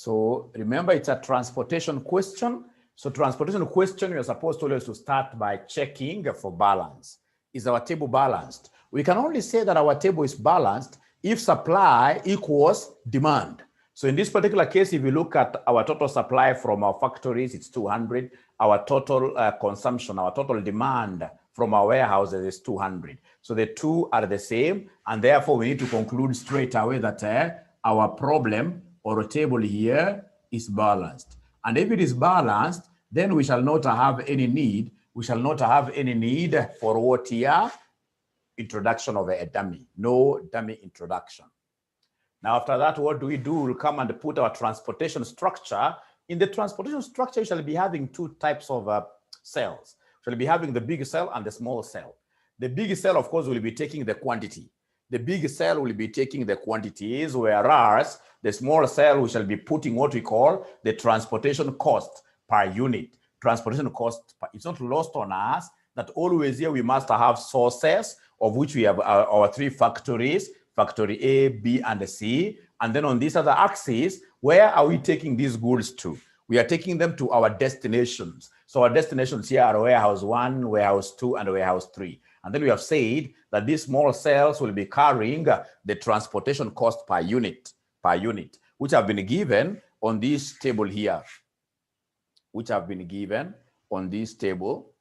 So remember, it's a transportation question. So transportation question, you're supposed to always start by checking for balance. Is our table balanced? We can only say that our table is balanced if supply equals demand. So in this particular case, if you look at our total supply from our factories, it's 200. Our total consumption, our total demand from our warehouses is 200. So the two are the same, and therefore we need to conclude straight away that our problem or table here is balanced. And if it is balanced, then we shall not have any need. We shall not have any need for what here? Introduction of a dummy. No dummy introduction. Now, after that, what do? We'll come and put our transportation structure. In the transportation structure, we shall be having two types of cells. We shall be having the big cell and the small cell. The big cell, of course, will be taking the quantity. The big cell will be taking the quantities, whereas the small cell, we shall be putting what we call the transportation cost per unit. Transportation cost, it's not lost on us that always here we must have sources, of which we have our three factories, factory A, B, and C. And then on this other axis, where are we taking these goods to? We are taking them to our destinations. So our destinations here are warehouse 1, warehouse 2, and warehouse 3. And then we have said that these small cells will be carrying the transportation cost per unit, which have been given on this table here, which have been given on this table.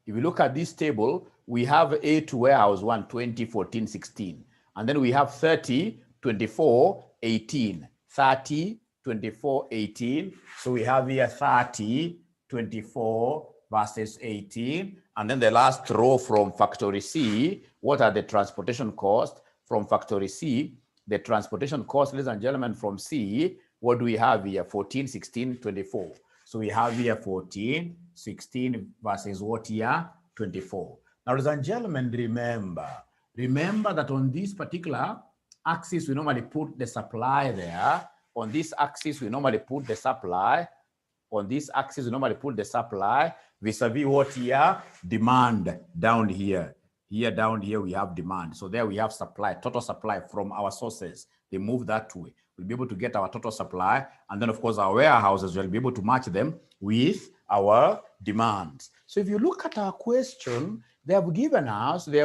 If you look at this table, we have A to warehouse 1, 20, 14, 16. And then we have 30, 24, 18, 30, 24, 18. So we have here 30, 24 versus 18. And then the last row from factory C, what are the transportation costs from factory C? The transportation cost, ladies and gentlemen, from C, what do we have here? 14, 16, 24. So we have here 14, 16 versus what here? 24. Now, ladies and gentlemen, remember that on this particular axis, we normally put the supply there. On this axis, we normally put the supply. On this axis, we normally put the supply vis-a-vis what here? Demand down here. Here, down here, we have demand. So there we have supply, total supply from our sources. They move that way. We'll be able to get our total supply. And then, of course, our warehouses will be able to match them with our demands. So if you look at our question, they have given us the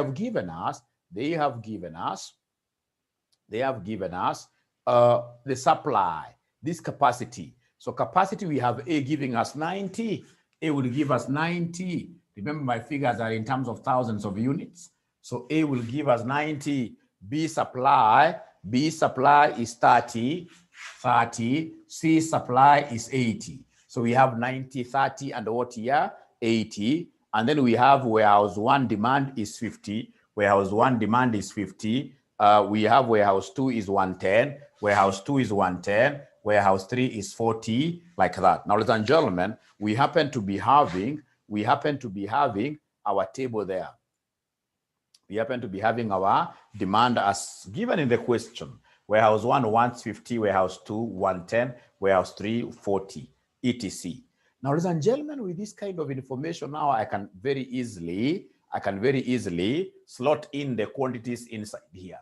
supply, this capacity. So capacity, we have A giving us 90. A will give us 90. Remember, my figures are in terms of thousands of units. So A will give us 90. B supply is 30. C supply is 80. So we have 90, 30, and what here? 80. And then we have warehouse 1 demand is 50. Warehouse 1 demand is 50. We have warehouse 2 is 110. Warehouse 2 is 110. Warehouse 3 is 40, like that. Now, ladies and gentlemen, we happen to be having our table there. We happen to be having our demand as given in the question. Warehouse 1 wants 50, warehouse 2 110, warehouse 3 40, etc. Now, ladies and gentlemen, with this kind of information, now I can very easily slot in the quantities inside here.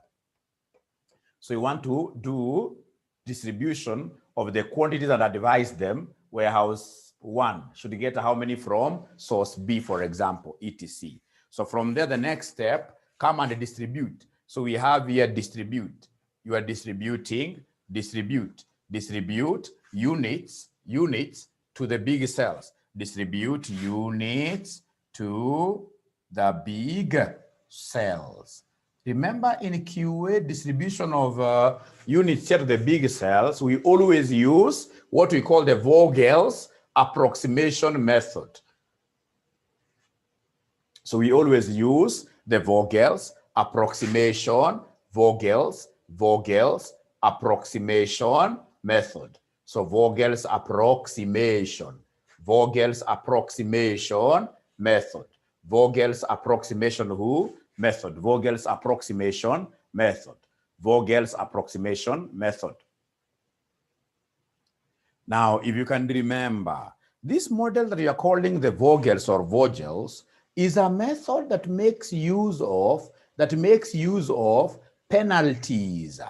So you want to do distribution of the quantities that I devised them. Warehouse 1 should get how many from source B, for example, etc. So from there, the next step, come and distribute. So we have here distribute. You are distributing, distribute units to the big cells. Distribute units to the big cells. Remember, in QA distribution of units to the big cells, we always use what we call the Vogel's approximation method. So we always use the Vogel's approximation, Vogel's approximation method. So Vogel's approximation method. Vogel's approximation method. Vogel's approximation method. Vogel's approximation method. Now, if you can remember, this model that you are calling the Vogel's or Vogels is a method that makes use of penalties.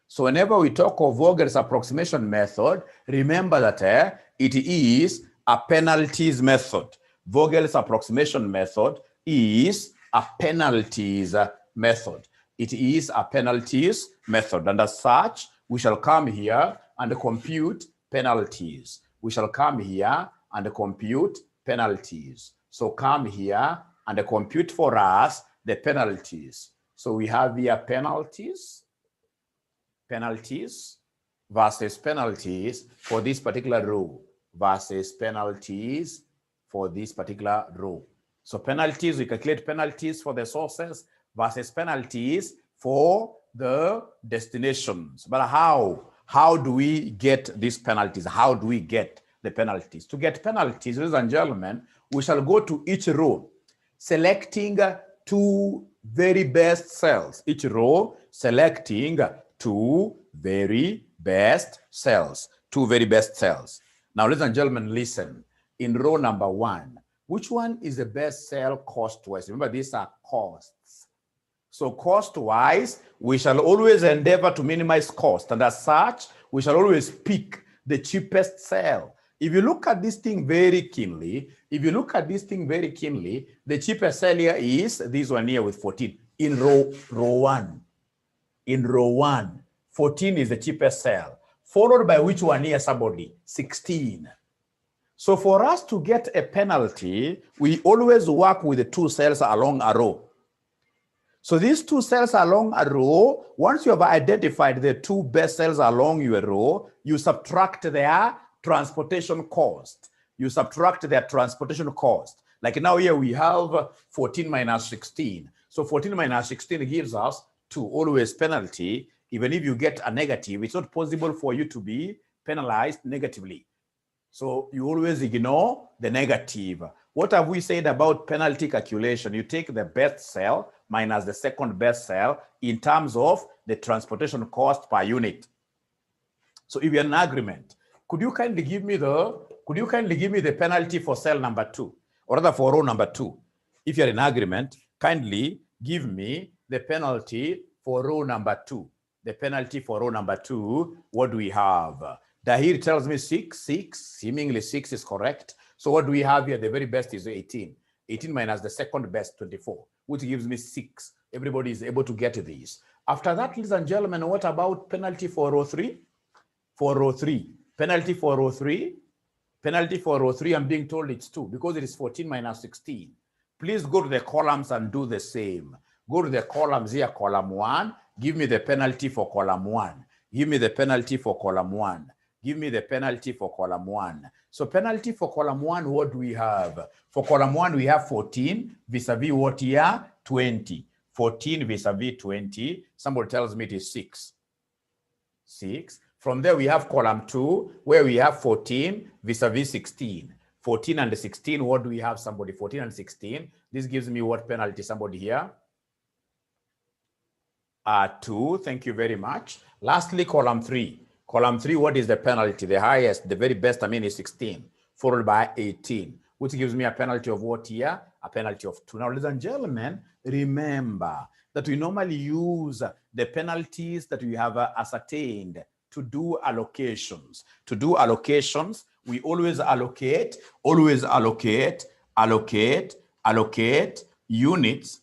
So whenever we talk of Vogel's approximation method, remember that it is a penalties method. Vogel's approximation method is a penalties method. It is a penalties method. And as such, we shall come here and compute penalties. We shall come here and compute penalties. So come here and compute for us the penalties. So we have here penalties versus penalties for this particular row versus penalties for this particular row. So penalties, we calculate penalties for the sources versus penalties for the destinations. But how do we get these penalties? How do we get the penalties? To get penalties, ladies and gentlemen, we shall go to each row, selecting two very best cells. Each row selecting two very best cells. Two very best cells. Now, ladies and gentlemen, listen. In row number 1, which one is the best cell cost-wise? Remember, these are costs. So cost-wise, we shall always endeavor to minimize cost. And as such, we shall always pick the cheapest cell. If you look at this thing very keenly, the cheapest cell here is this one here with 14 in row 1. In row 1, 14 is the cheapest cell, followed by which one here, somebody? 16. So for us to get a penalty, we always work with the two cells along a row. So these two cells along a row, once you have identified the two best cells along your row, you subtract their transportation cost. Like now here we have 14 minus 16. So 14 minus 16 gives us 2, always penalty. Even if you get a negative, it's not possible for you to be penalized negatively. So you always ignore the negative. What have we said about penalty calculation? You take the best cell minus the second best cell in terms of the transportation cost per unit. So if you're in agreement, could you kindly give me the penalty for cell number 2, or rather for row number 2? If you're in agreement, kindly give me the penalty for row number 2. The penalty for row number 2, what do we have? Dahir tells me 6, seemingly 6 is correct. So what do we have here? The very best is 18. 18 minus the second best, 24, which gives me 6. Everybody is able to get this. After that, ladies and gentlemen, what about penalty for row 3? For row 3, penalty for row 3, I'm being told it's 2 because it is 14 minus 16. Please go to the columns and do the same. Go to the columns here, column 1. Give me the penalty for column 1. Give me the penalty for column 1. Give me the penalty for column 1. So penalty for column 1, what do we have? For column 1, we have 14 vis-a-vis what here? 20. 14 vis-a-vis 20. Somebody tells me it is 6. 6. From there, we have column 2, where we have 14 vis-a-vis 16. 14 and 16, what do we have, somebody? 14 and 16. This gives me what penalty, somebody here? 2. Thank you very much. Lastly, column 3. Column 3, what is the penalty? The highest, the very best, is 16, followed by 18, which gives me a penalty of what here? A penalty of 2. Now, ladies and gentlemen, remember that we normally use the penalties that we have ascertained to do allocations. To do allocations, we always allocate units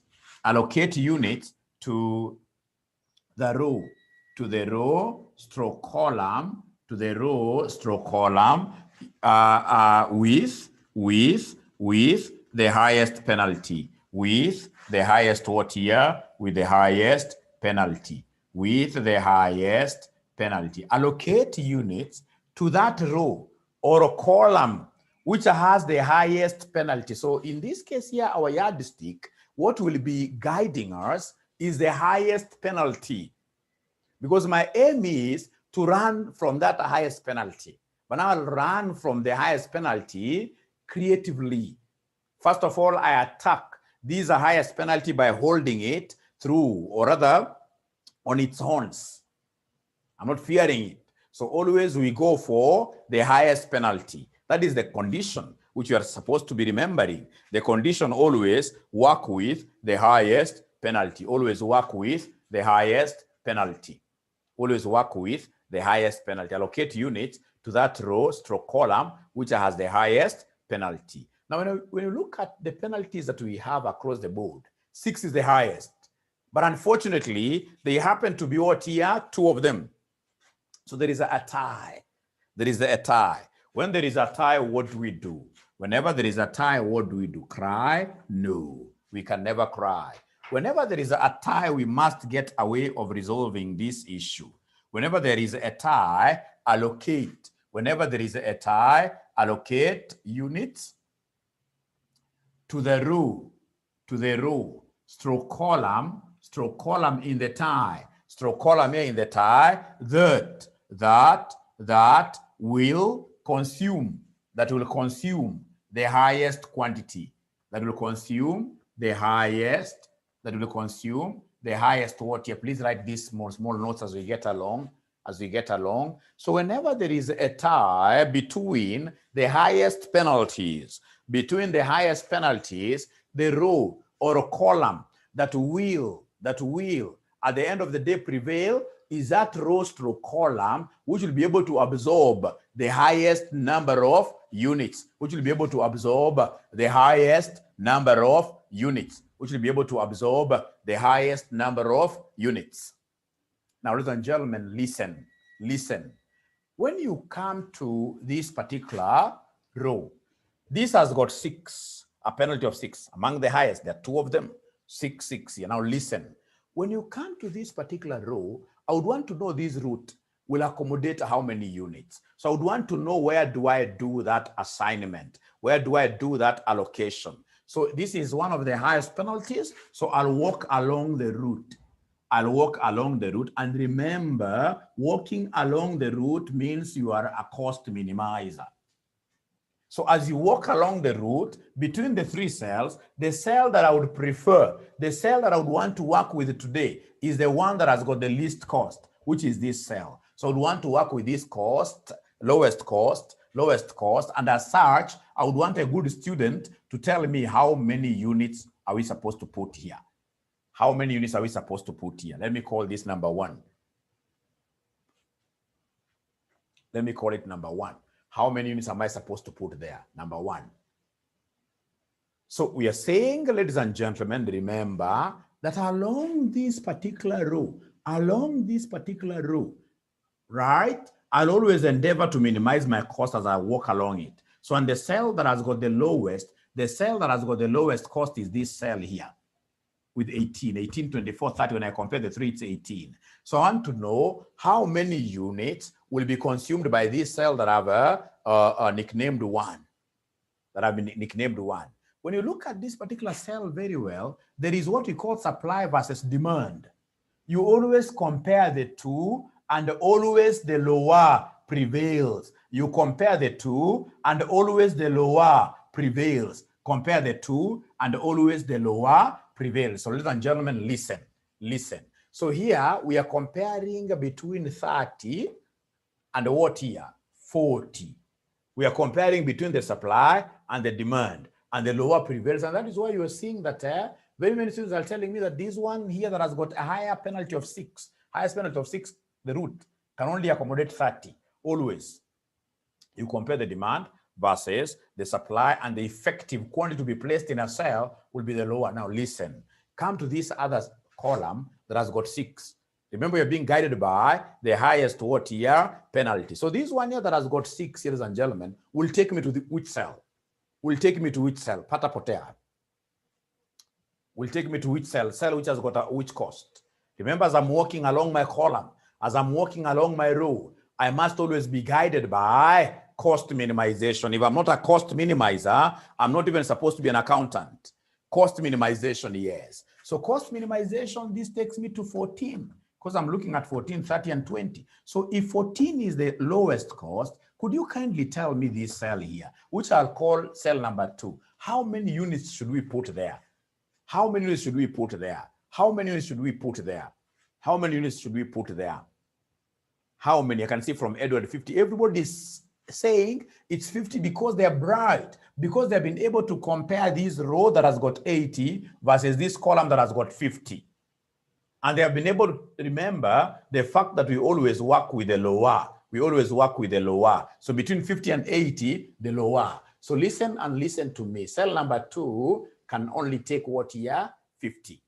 to the row, stroke column, with the highest penalty, with the highest what here? With the highest penalty, Allocate units to that row or a column which has the highest penalty. So in this case here, our yardstick, what will be guiding us is the highest penalty, because my aim is to run from that highest penalty. But now I'll run from the highest penalty creatively. First of all, I attack this highest penalty by holding it through, or rather on its horns. I'm not fearing it. So always we go for the highest penalty. That is the condition which you are supposed to be remembering. The condition, always work with the highest penalty. Always work with the highest penalty. Always work with the highest penalty. Allocate units to that row stroke column which has the highest penalty. Now, when you look at the penalties that we have across the board, 6 is the highest. But unfortunately, they happen to be what here? 2 of them. So there is a tie. There is a tie. When there is a tie, what do we do? Whenever there is a tie, what do we do? Cry? No, we can never cry. Whenever there is a tie, we must get a way of resolving this issue. Whenever there is a tie, allocate. Whenever there is a tie, allocate units to the row, stroke column in the tie, stroke column here in the tie, that will consume the highest quantity, that will consume the highest what here. Please write these small notes as we get along. So whenever there is a tie between the highest penalties, the row or a column that will at the end of the day prevail is that row stroke column which will be able to absorb the highest number of units, Now, ladies and gentlemen, listen. When you come to this particular row, this has got 6, a penalty of 6. Among the highest, there are 2 of them, 6 here. Now listen, when you come to this particular row, I would want to know this root will accommodate how many units. So I would want to know, where do I do that assignment? Where do I do that allocation? So this is one of the highest penalties. So I'll walk along the route. And remember, walking along the route means you are a cost minimizer. So as you walk along the route between the 3 cells, the cell that I would prefer, the cell that I would want to work with today is the one that has got the least cost, which is this cell. So I would want to work with this cost, lowest cost, and as such, I would want a good student to tell me how many units are we supposed to put here. How many units are we supposed to put here? Let me call this number 1. Let me call it number 1. How many units am I supposed to put there? Number 1. So we are saying, ladies and gentlemen, remember that along this particular row, right, I'll always endeavor to minimize my cost as I walk along it. So on the cell that has got the lowest cost is this cell here with 18, 24, 30. When I compare the 3, it's 18. So I want to know how many units will be consumed by this cell that have nicknamed 1. When you look at this particular cell very well, there is what we call supply versus demand. You always compare the 2 and always the lower prevails. You compare the 2 and always the lower prevails. Compare the 2 and always the lower prevails. So ladies and gentlemen, listen. So here we are comparing between 30 and what here? 40. We are comparing between the supply and the demand, and the lower prevails. And that is why you are seeing that very many students are telling me that this one here that has got a higher penalty of 6, the root can only accommodate 30. Always. You compare the demand versus the supply, and the effective quantity to be placed in a cell will be the lower. Now listen, come to this other column that has got 6. Remember, you're being guided by the highest what here? Penalty. So this one here that has got 6, ladies and gentlemen, will take me to which cell? Pata potea. Will take me to which cell? Cell which has got which cost? Remember, as I'm walking along my column, as I'm walking along my row, I must always be guided by cost minimization. If I'm not a cost minimizer, I'm not even supposed to be an accountant. Cost minimization, yes. So cost minimization, this takes me to 14, because I'm looking at 14, 30, and 20. So if 14 is the lowest cost, could you kindly tell me this cell here, which I'll call cell number 2. How many units should we put there? How many units should we put there? How many units should we put there? How many units should we put there? How many? I can see from Edward 50. Everybody's saying it's 50 because they're bright, because they've been able to compare this row that has got 80 versus this column that has got 50. And they have been able to remember the fact that we always work with the lower. We always work with the lower. So between 50 and 80, the lower. So listen and listen to me. Cell number 2 can only take what here? 50.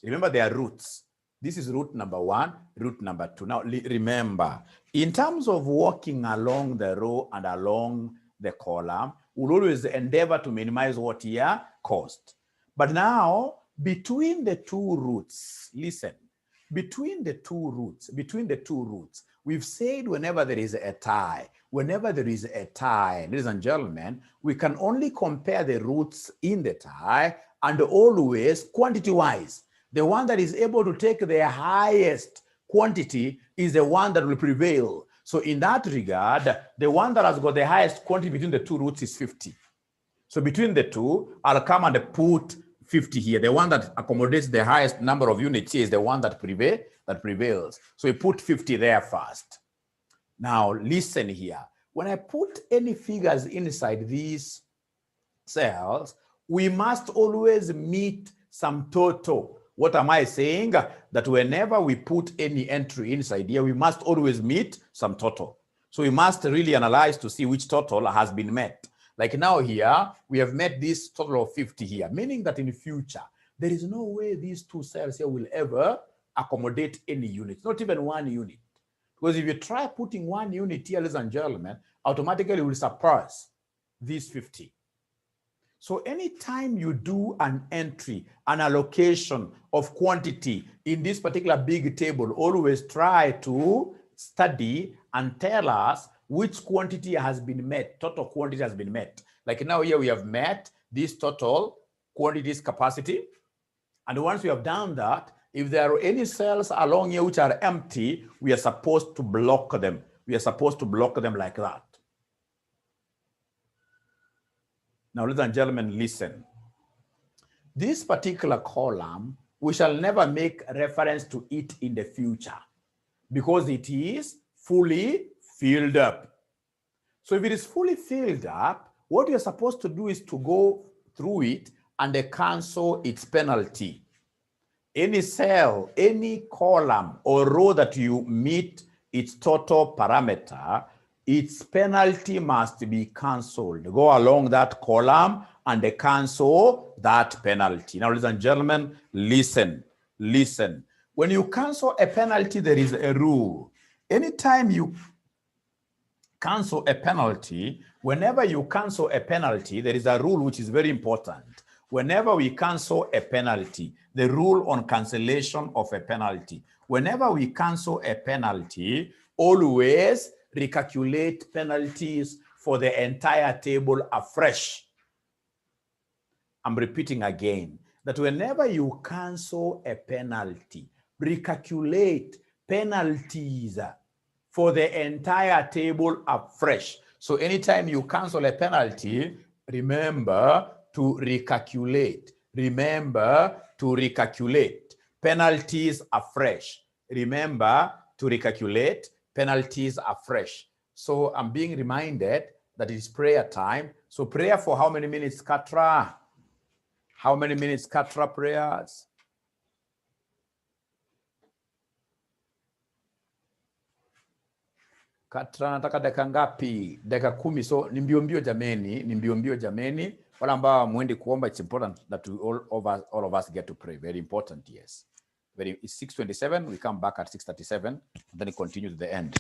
Remember their roots. This is root number 1, root number 2. Now remember, in terms of walking along the row and along the column, we'll always endeavor to minimize what here? Cost. But now, between the two roots, listen, between the two roots, we've said whenever there is a tie, ladies and gentlemen, we can only compare the roots in the tie and always quantity-wise. The one that is able to take the highest quantity is the one that will prevail. So in that regard, the one that has got the highest quantity between the two roots is 50. So between the two, I'll come and put 50 here. The one that accommodates the highest number of units here is the one that prevails. So we put 50 there first. Now listen here. When I put any figures inside these cells, we must always meet some total. What am I saying? That whenever we put any entry inside here, we must always meet some total. So we must really analyze to see which total has been met. Like now here, we have met this total of 50 here, meaning that in the future, there is no way these two cells here will ever accommodate any unit, not even one unit. Because if you try putting one unit here, ladies and gentlemen, automatically will surpass these 50. So anytime you do an entry, an allocation of quantity in this particular big table, always try to study and tell us which quantity has been met, total quantity has been met. Like now here we have met this total quantities capacity. And once we have done that, if there are any cells along here which are empty, we are supposed to block them. We are supposed to block them like that. Now, ladies and gentlemen, listen. This particular column, we shall never make reference to it in the future because it is fully filled up. So if it is fully filled up, what you're supposed to do is to go through it and cancel its penalty. Any cell, any column or row that you meet its total parameter, its penalty must be cancelled. Go along that column and cancel that penalty. Now, ladies and gentlemen, listen. When you cancel a penalty, there is a rule. Anytime you cancel a penalty, whenever you cancel a penalty, there is a rule which is very important. Whenever we cancel a penalty, the rule on cancellation of a penalty, whenever we cancel a penalty, always recalculate penalties for the entire table afresh. I'm repeating again, that whenever you cancel a penalty, recalculate penalties for the entire table afresh. So anytime you cancel a penalty, remember to recalculate. Remember to recalculate penalties afresh. Remember to recalculate penalties afresh. So I'm being reminded that it's prayer time. So prayer for how many minutes, Katra? How many minutes, Katra prayers? Katra nataka dakika ngapi? Dakika 10. So ni mbio jameni, ni mbio jameni. Wala ambao muendi kuomba, it's important that we all of us get to pray. Very important, yes. It's 6:27. We come back at 6:37 and then it continues to the end.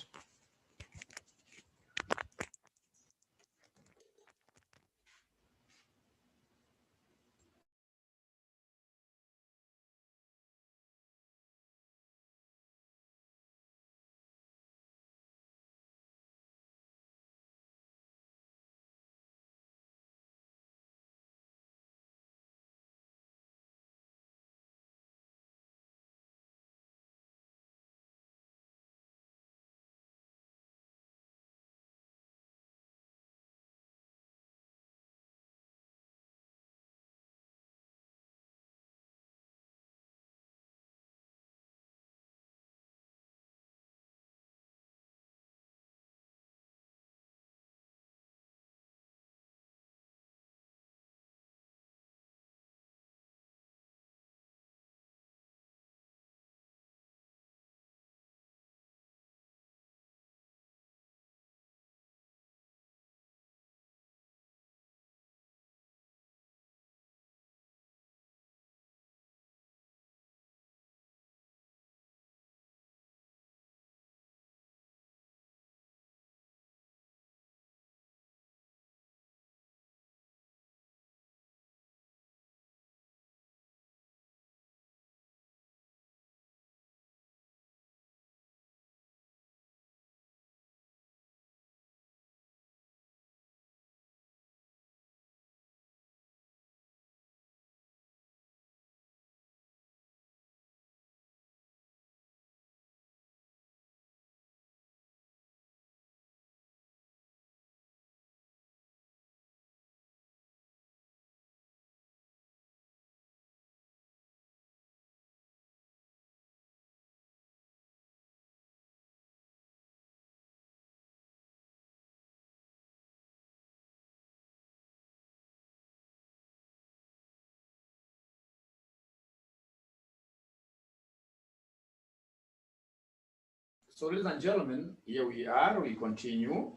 So ladies and gentlemen, here we are, we continue.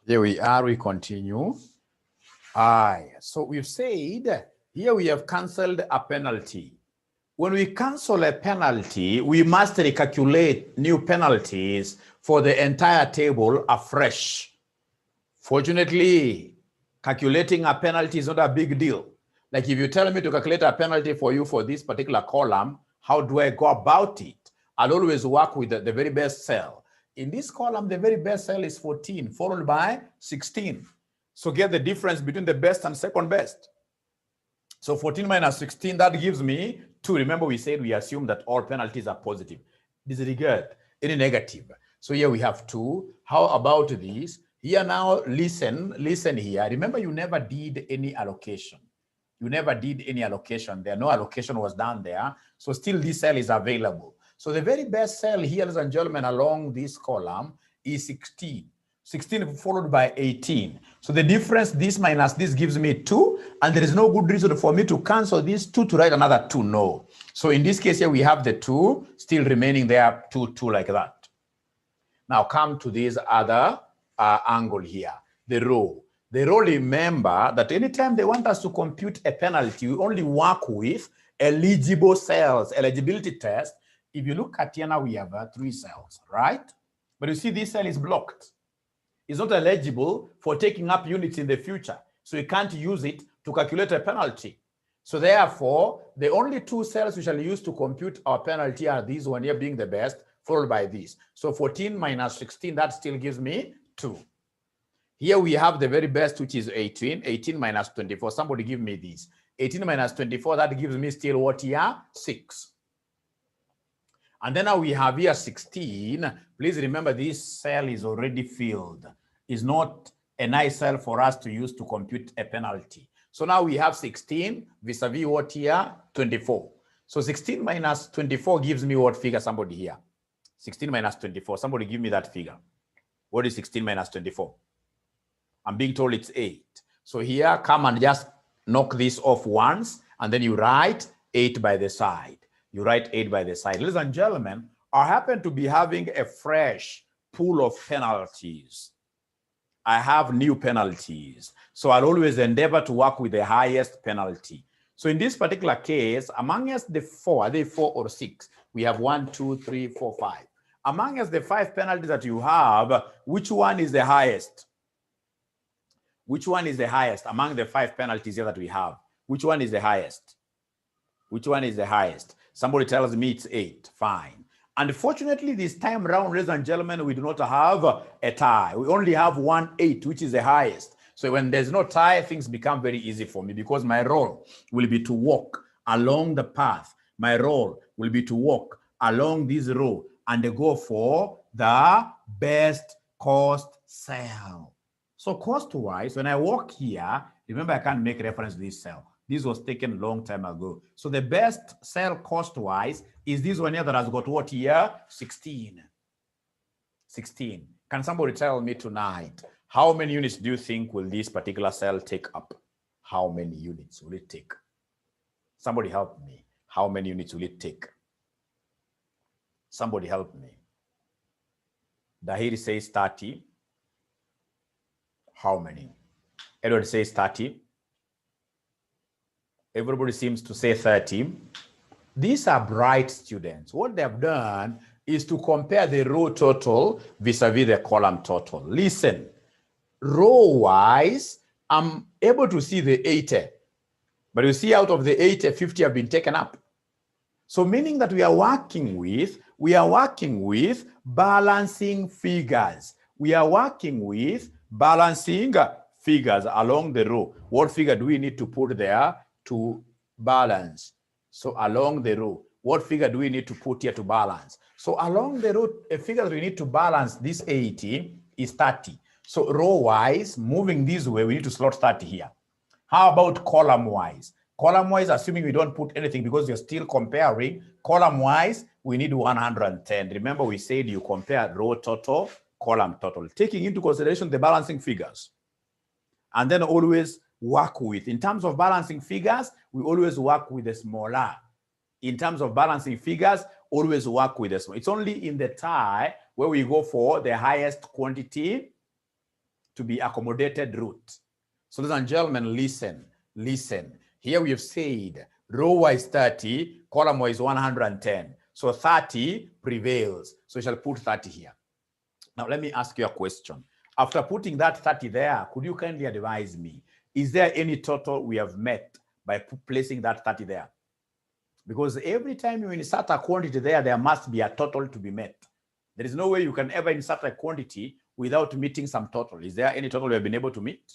Here we are, we continue. So we've said, here we have cancelled a penalty. When we cancel a penalty, we must recalculate new penalties for the entire table afresh. Fortunately, calculating a penalty is not a big deal. Like if you tell me to calculate a penalty for you for this particular column, how do I go about it? I'll always work with the very best cell. In this column, the very best cell is 14, followed by 16. So get the difference between the best and second best. So 14 minus 16, that gives me 2. Remember, we said we assume that all penalties are positive. Disregard any negative. So here we have 2. How about this? Here now, listen here. Remember, you never did any allocation. You never did any allocation there. No allocation was done there. So still this cell is available. So the very best cell here, ladies and gentlemen, along this column is 16. 16 followed by 18. So the difference, this minus this, gives me 2. And there is no good reason for me to cancel this 2 to write another 2. No. So in this case here, we have the 2 still remaining there, 2 like that. Now come to this other angle here, the row. The row, remember that anytime they want us to compute a penalty, we only work with eligible cells, eligibility test. If you look at here now, we have 3 cells, right? But you see this cell is blocked. It's not eligible for taking up units in the future. So you can't use it to calculate a penalty. So therefore, the only 2 cells we shall use to compute our penalty are these one here being the best, followed by this. So 14 minus 16, that still gives me 2. Here we have the very best, which is 18. 18 minus 24. Somebody give me this. 18 minus 24, that gives me still what here? 6. And then now we have here 16. Please remember this cell is already filled. It's not a nice cell for us to use to compute a penalty. So now we have 16 vis-a-vis what here? 24. So 16 minus 24 gives me what figure? Somebody here. 16 minus 24. Somebody give me that figure. What is 16 minus 24? I'm being told it's 8. So here, come and just knock this off once, and then you write 8 by the side. You write 8 by the side. Ladies and gentlemen, I happen to be having a fresh pool of penalties. I have new penalties. So I'll always endeavor to work with the highest penalty. So in this particular case, among us the 4, are they 4 or 6? We have 1, 2, 3, 4, 5. Among us the 5 penalties that you have, which one is the highest? Which one is the highest among the 5 penalties here that we have? Which one is the highest? Which one is the highest? Somebody tells me it's 8. Fine. Unfortunately, this time around, ladies and gentlemen, we do not have a tie. We only have 1 8, which is the highest. So when there's no tie, things become very easy for me because my role will be to walk along the path. My role will be to walk along this row and go for the best cost cell. So cost-wise, when I walk here, remember I can't make reference to this cell. This was taken a long time ago. So the best cell cost-wise is this one here that has got what here? 16. 16. Can somebody tell me tonight, how many units do you think will this particular cell take up? How many units will it take? Somebody help me. How many units will it take? Somebody help me. Dahiri says 30. How many? Edward says 30. Everybody seems to say 30. These are bright students. What they have done is to compare the row total vis-a-vis the column total. Listen, row-wise, I'm able to see the 80. But you see out of the 80, 50 have been taken up. So meaning that we are working with balancing figures. We are working with balancing figures along the row. What figure do we need to put there to balance? So along the row, what figure do we need to put here to balance? So along the row, a figure that we need to balance this 80 is 30. So row-wise, moving this way, we need to slot 30 here. How about column-wise? Column-wise, assuming we don't put anything because you're still comparing, column-wise, we need 110. Remember, we said you compare row total column total, taking into consideration the balancing figures. And then always work with, in terms of balancing figures, we always work with the smaller. In terms of balancing figures, always work with the small. It's only in the tie where we go for the highest quantity to be accommodated root. So ladies and gentlemen, listen. Here we have said row-wise 30, column-wise 110. So 30 prevails. So we shall put 30 here. Now let me ask you a question. After putting that 30 there, could you kindly advise me, is there any total we have met by placing that 30 there? Because every time you insert a quantity there, there must be a total to be met. There is no way you can ever insert a quantity without meeting some total. Is there any total we have been able to meet?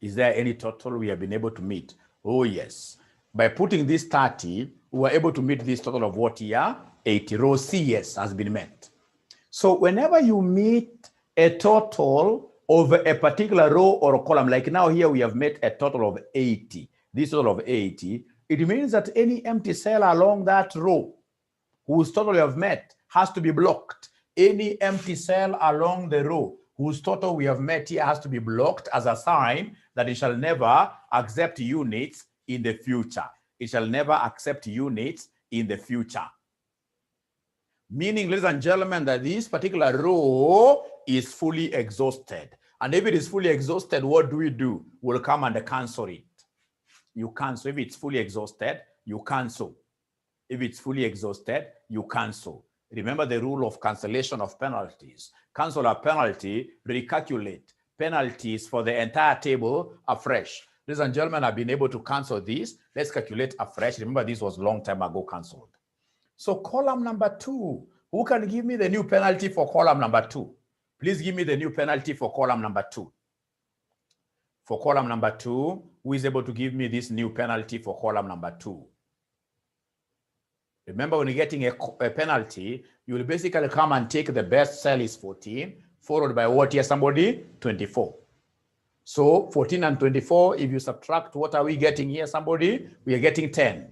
Is there any total we have been able to meet? Oh, yes. By putting this 30, we were able to meet this total of what here? 80. Row CS has been met. So whenever you meet a total of a particular row or a column, like now here we have met a total of 80, this total of 80, it means that any empty cell along that row whose total we have met has to be blocked. Any empty cell along the row whose total we have met here has to be blocked as a sign that it shall never accept units in the future. It shall never accept units in the future. Meaning, ladies and gentlemen, that this particular row is fully exhausted. And if it is fully exhausted, what do? We'll come and cancel it. You cancel. If it's fully exhausted, you cancel. If it's fully exhausted, you cancel. Remember the rule of cancellation of penalties. Cancel a penalty, recalculate penalties for the entire table afresh. Ladies and gentlemen, I've been able to cancel this. Let's calculate afresh. Remember, this was a long time ago canceled. So column number 2, who can give me the new penalty for column number 2? Please give me the new penalty for column number 2. For column number 2, who is able to give me this new penalty for column number 2? Remember, when you're getting a penalty, you will basically come and take the best cell is 14, followed by what here, somebody? 24. So 14 and 24, if you subtract, what are we getting here, somebody? We are getting 10.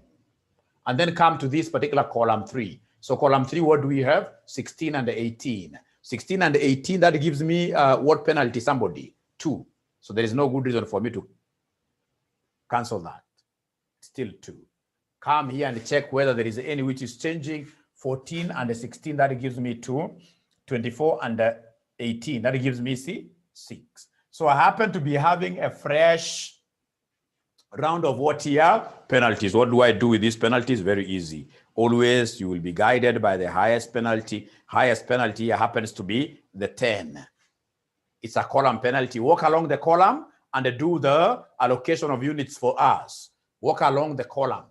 And then come to this particular column 3. So column 3, what do we have? 16 and 18. 16 and 18, that gives me what penalty, somebody? 2. So there is no good reason for me to cancel that. Still 2. Come here and check whether there is any which is changing. 14 and 16, that gives me 2. 24 and 18, that gives me 6. So I happen to be having a fresh round of what here? Penalties. What do I do with these penalties? Very easy. Always you will be guided by the highest penalty. Highest penalty happens to be the 10. It's a column penalty. Walk along the column and do the allocation of units for us. Walk along the column,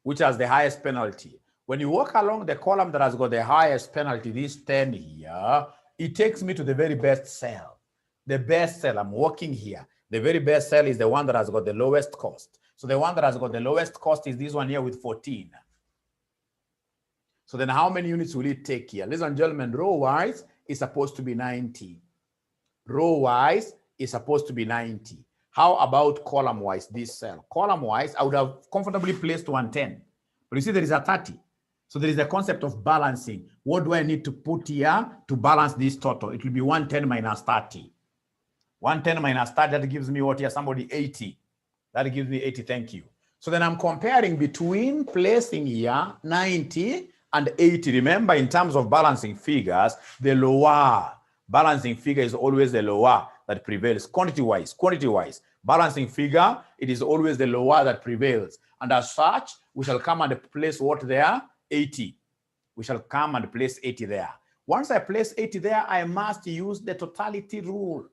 which has the highest penalty. When you walk along the column that has got the highest penalty, this 10 here, it takes me to the very best cell. The best cell, I'm walking here. The very best cell is the one that has got the lowest cost. So the one that has got the lowest cost is this one here with 14. So then how many units will it take here? Ladies and gentlemen, row-wise is supposed to be 90. Row-wise is supposed to be 90. How about column-wise, this cell? Column-wise, I would have comfortably placed 110. But you see, there is a 30. So there is the concept of balancing. What do I need to put here to balance this total? It will be 110 minus 30. 110 minus 30, that gives me what here? Somebody 80. That gives me 80, thank you. So then I'm comparing between placing here 90 and 80. Remember, in terms of balancing figures, the lower balancing figure is always the lower that prevails. Quantity-wise, balancing figure, it is always the lower that prevails. And as such, we shall come and place what there? 80. We shall come and place 80 there. Once I place 80 there, I must use the totality rule.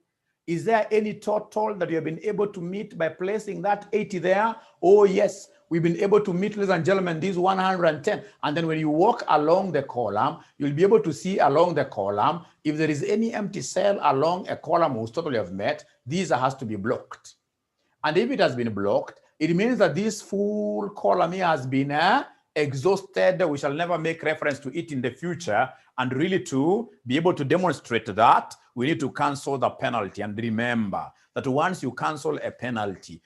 Is there any total that you have been able to meet by placing that 80 there? Oh, yes. We've been able to meet, ladies and gentlemen, these 110. And then when you walk along the column, you'll be able to see along the column, if there is any empty cell along a column whose total you have met, these has to be blocked. And if it has been blocked, it means that this full column here has been exhausted. We shall never make reference to it in the future. And really to be able to demonstrate that, we need to cancel the penalty. And remember, that once you cancel a penalty,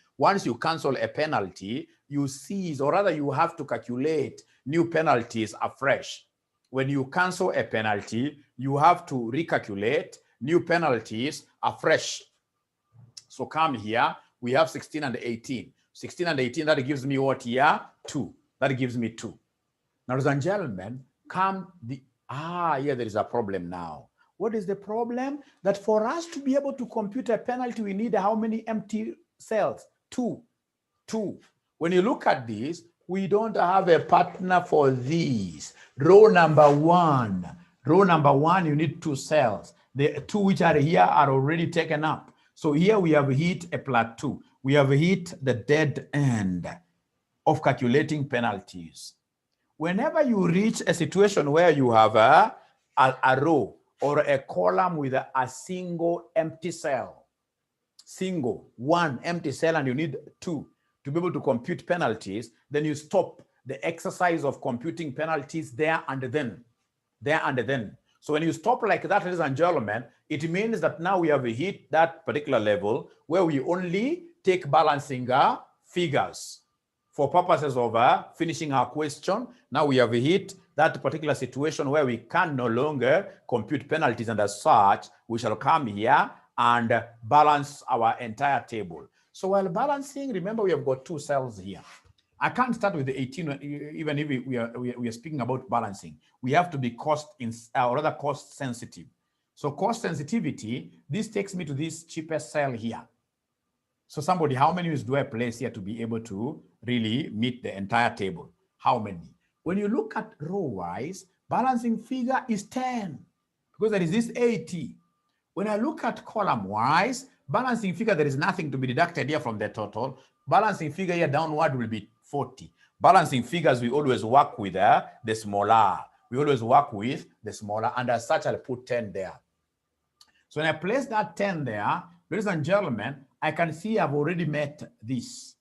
you cease, or rather you have to calculate new penalties afresh. When you cancel a penalty, you have to recalculate new penalties afresh. So come here, we have 16 and 18. 16 and 18, that gives me what here? 2. That gives me 2. Now, ladies and gentlemen, here there is a problem now. What is the problem? That for us to be able to compute a penalty, we need how many empty cells? 2. When you look at this, we don't have a partner for these. Row number 1, you need 2 cells. The 2 which are here are already taken up. So here we have hit a plateau. We have hit the dead end of calculating penalties. Whenever you reach a situation where you have a row or a column with a single empty cell, one empty cell, and you need 2 to be able to compute penalties, then you stop the exercise of computing penalties there and then. So when you stop like that, ladies and gentlemen, it means that now we have hit that particular level where we only take balancing figures. For purposes of finishing our question, now we have hit that particular situation where we can no longer compute penalties, and as such, we shall come here and balance our entire table. So while balancing, remember we have got 2 cells here. I can't start with the 18, even if we are speaking about balancing. We have to be cost sensitive. So cost sensitivity, this takes me to this cheapest cell here. So somebody, how many units do I place here to be able to really meet the entire table? How many? When you look at row-wise, balancing figure is 10 because there is this 80. When I look at column-wise, balancing figure, there is nothing to be deducted here from the total. Balancing figure here downward will be 40. Balancing figures, we always work with the smaller. And as such, I'll put 10 there. So when I place that 10 there, ladies and gentlemen, I can see I've already met this.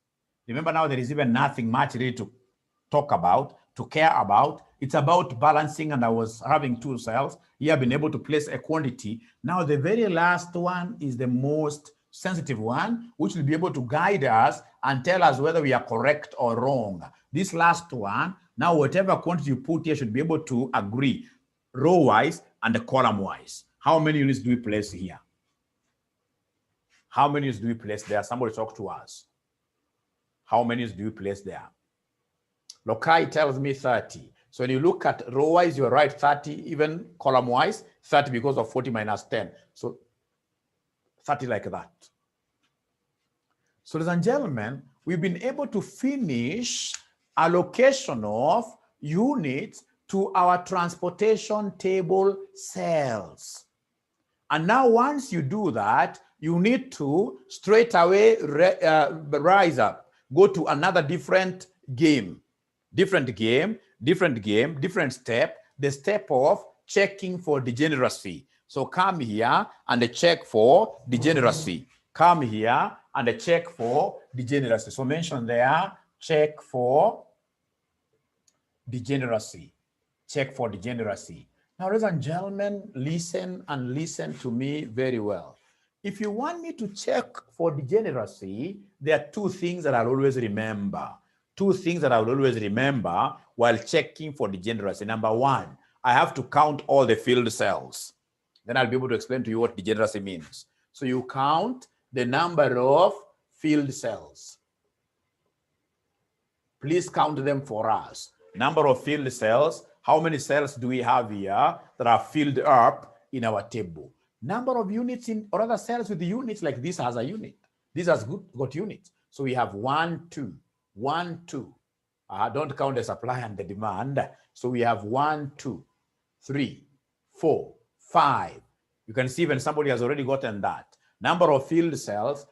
Remember now there is even nothing much really to talk about, to care about. It's about balancing, and I was having 2 cells. Here I've been able to place a quantity. Now the very last one is the most sensitive one, which will be able to guide us and tell us whether we are correct or wrong. This last one, now whatever quantity you put here should be able to agree row-wise and column-wise. How many units do we place here? How many units do we place there? Somebody talk to us. How many units do we place there? Lokai tells me 30. So when you look at row-wise, you're right, 30, even column-wise, 30 because of 40 minus 10. So 30 like that. So ladies and gentlemen, we've been able to finish allocation of units to our transportation table cells. And now once you do that, you need to straight away rise up, go to another different step, the step of checking for degeneracy. So come here and check for degeneracy. Come here and check for degeneracy. So mention there, check for degeneracy. Check for degeneracy. Now, ladies and gentlemen, listen and listen to me very well. If you want me to check for degeneracy, there are 2 things that I'll always remember. 2 things that I will always remember while checking for degeneracy. Number 1, I have to count all the filled cells. Then I'll be able to explain to you what degeneracy means. So you count the number of filled cells. Please count them for us. Number of filled cells. How many cells do we have here that are filled up in our table? Number of units or other cells with the units, like this has a unit. This has got units. So we have 1, 2, 1, 2. Don't count the supply and the demand. So we have 1, 2, 3, 4, 5. You can see when somebody has already gotten that. Number of filled cells,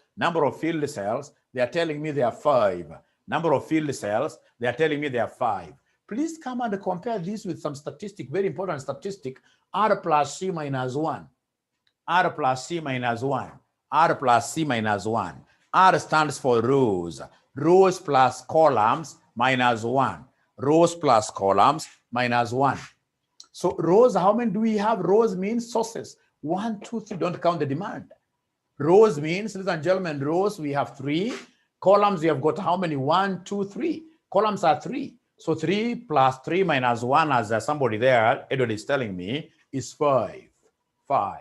they are telling me they are 5. Number of filled cells, they are telling me they are 5. Please come and compare this with some statistic, very important statistic, R plus C minus 1. R plus C minus 1. R plus C minus 1. R stands for rows. Rows plus columns minus 1. Rows plus columns minus 1. So rows, how many do we have? Rows means sources. 1, 2, 3. Don't count the demand. Rows means, ladies and gentlemen, rows, we have 3. Columns, we have got how many? 1, 2, 3. Columns are 3. So 3 plus 3 minus 1, as somebody there, Edward is telling me, is 5. 5.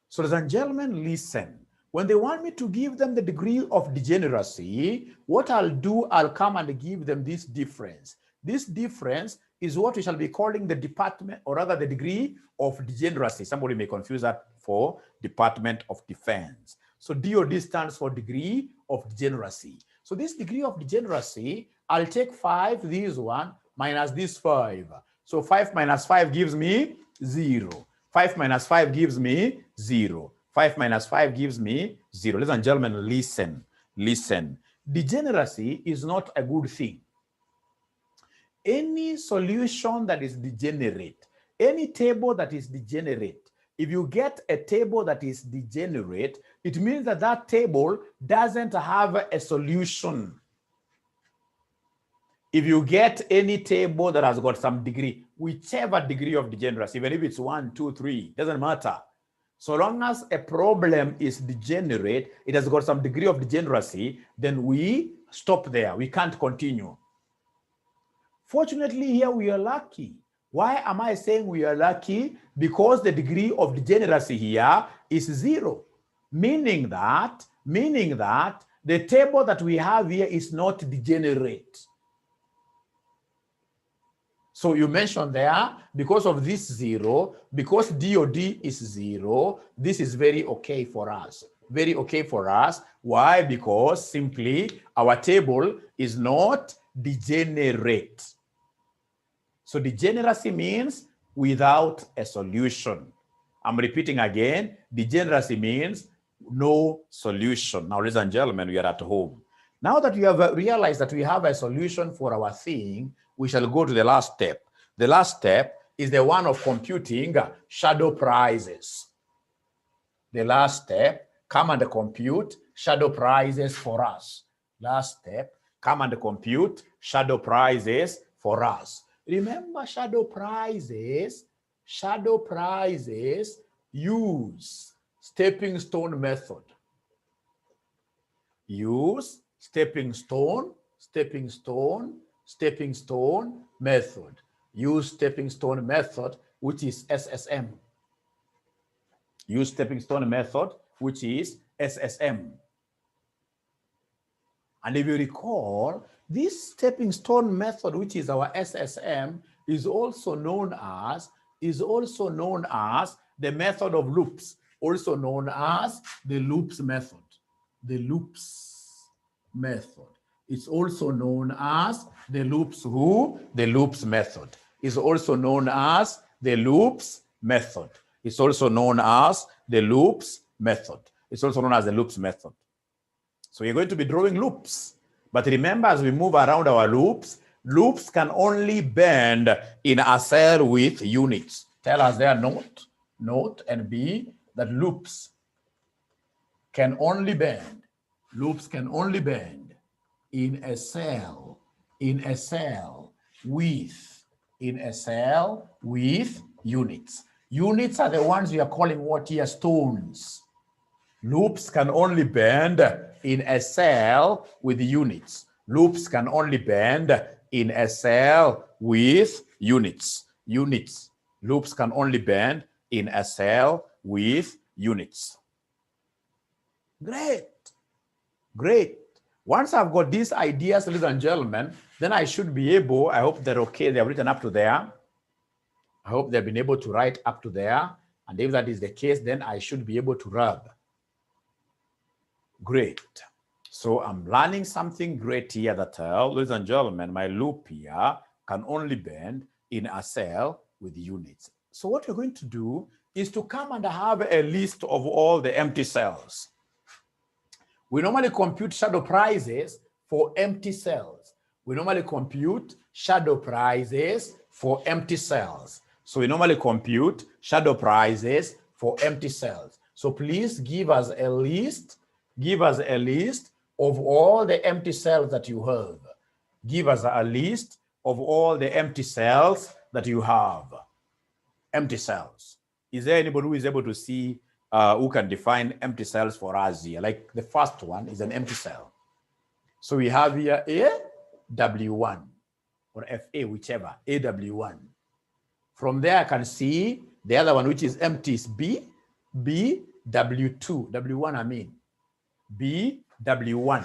So ladies and gentlemen, listen. When they want me to give them the degree of degeneracy, what I'll do, I'll come and give them this difference. This difference is what we shall be calling the department, or rather the degree of degeneracy. Somebody may confuse that for Department of Defense. So DOD stands for degree of degeneracy. So this degree of degeneracy, I'll take 5, this one, minus this 5. So 5 minus 5 gives me 0. 5 minus 5 gives me 0. 5 minus 5 gives me 0. Ladies and gentlemen, listen. Listen. Degeneracy is not a good thing. Any solution that is degenerate, any table that is degenerate, if you get a table that is degenerate, it means that that table doesn't have a solution. If you get any table that has got some degree, whichever degree of degeneracy, even if it's 1, 2, 3, doesn't matter. So long as a problem is degenerate, it has got some degree of degeneracy, then we stop there. We can't continue. Fortunately, here we are lucky. Why am I saying we are lucky? Because the degree of degeneracy here is 0, meaning that the table that we have here is not degenerate. So you mentioned there, because of this 0, because DOD is 0, this is very okay for us. Very okay for us. Why? Because simply our table is not degenerate. So degeneracy means without a solution. I'm repeating again, degeneracy means no solution. Now, ladies and gentlemen, we are at home. Now that we have realized that we have a solution for our thing, we shall go to the last step. The last step is the one of computing shadow prices. The last step, come and compute shadow prices for us. Last step, come and compute shadow prices for us. Remember, shadow prices use stepping stone method. Use stepping stone method. Use stepping stone method, which is SSM. Use stepping stone method, which is SSM. And if you recall, this stepping stone method, which is our SSM, is also known as the method of loops, also known as the loops method. The loops method. It's also known as the loops The loops method. It's also known as the loops method. It's also known as the loops method. It's also known as the loops method. So you're going to be drawing loops. But remember, as we move around our loops, loops can only bend in a cell with units. Tell us there, note and B, that loops can only bend. Loops can only bend in a cell with units. Units are the ones we are calling what here? Stones. Loops can only bend in a cell with units. Loops can only bend in a cell with units. Loops can only bend in a cell with units. Great. Once I've got these ideas, ladies and gentlemen, then I should be able, I hope they're okay, they're written up to there. I hope they've been able to write up to there. And if that is the case, then I should be able to rub. Great. So I'm learning something great here that, ladies and gentlemen, my loop here can only bend in a cell with units. So what we're going to do is to come and have a list of all the empty cells. We normally compute shadow prices for empty cells. We normally compute shadow prices for empty cells. So we normally compute shadow prices for empty cells. So please give us a list. Give us a list of all the empty cells that you have. Give us a list of all the empty cells that you have. Empty cells. Is there anybody who is able to see who can define empty cells for us here. Like the first one is an empty cell. So we have here AW1 or FA, whichever, AW1. From there, I can see the other one, which is empty, is BW2, W1, I mean, BW1.